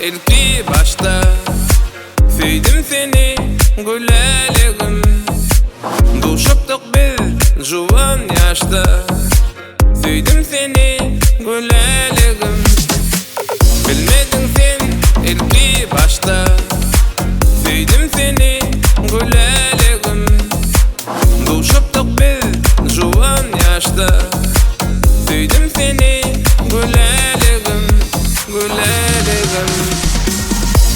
ilki başta. Süydüm seni güleligim, duşuptuk biz juvan yaşta. Süydüm seni güleligim, bilmedin sen ilki başta. Süydüm seni güleligim, duşuptuk biz juvan yaşta. Süydüm seni güleligim, güleligim,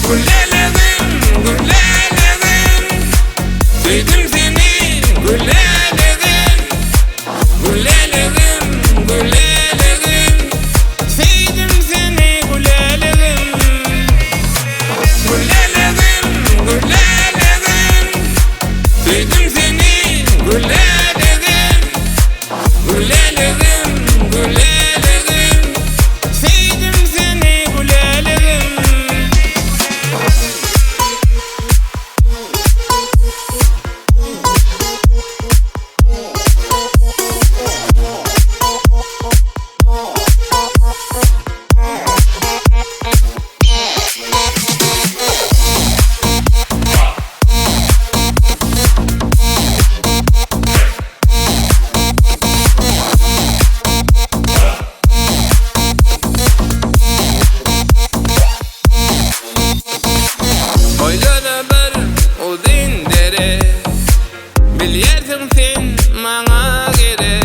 güleligim, güleligim. Süydüm seni güleligim, güleligim, güleligim. Süydüm seni güleligim, güleligim, güleligim. Süydüm seni güleligim, güleligim, güleligim. Süydüm seni güleligim. Boylara bir odin dere, bilyersin sen mağa gere.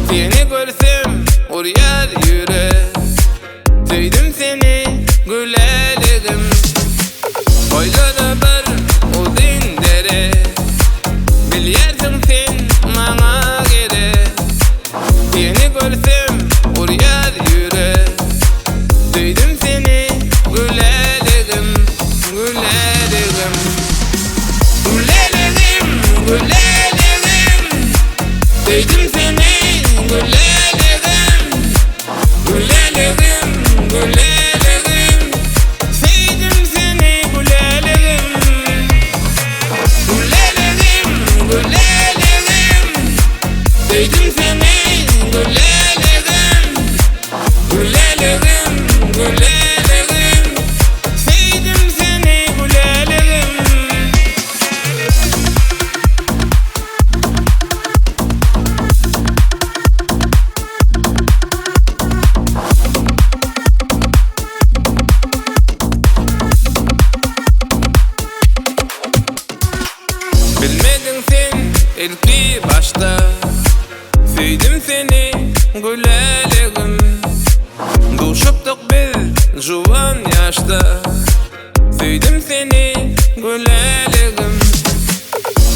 Seni görsem uryar yüre, süydüm seni güleligim. Boylara bir odin dere, bilyersin sen mağa gere. Seni görsem uryar yüre, süydüm seni güleligim, güleligim, güleligim, güleligim. Süydüm seni güleligim, güleligim, güleligim. Süydüm seni güleligim, güleligim, güleligim. Süydüm seni güleligim, güleligim, güleligim. Süydüm seni güleligim. Bilmedin sen ilki başta. Süydüm seni güleligim, duşuptuk biz juvan yaşta. Süydüm seni güleligim.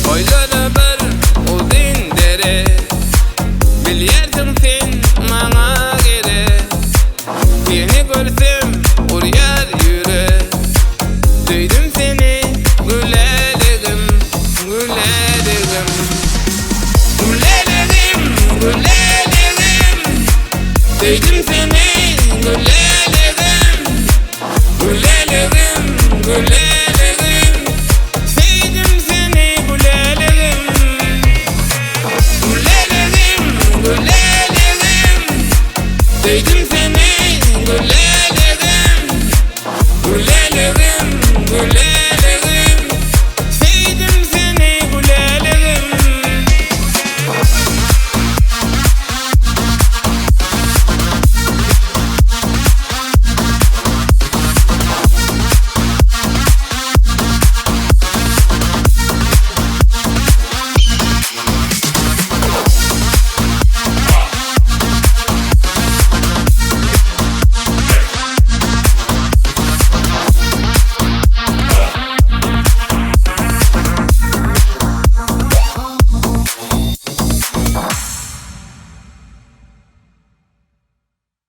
Boylara bir odin dere, bilyersin sen mağa gere. Seni görsem uryar yüre, süydüm seni güleligim, güleligim, güleligim, güleligim. Süydüm seni güleligim, güleligim, güleligim.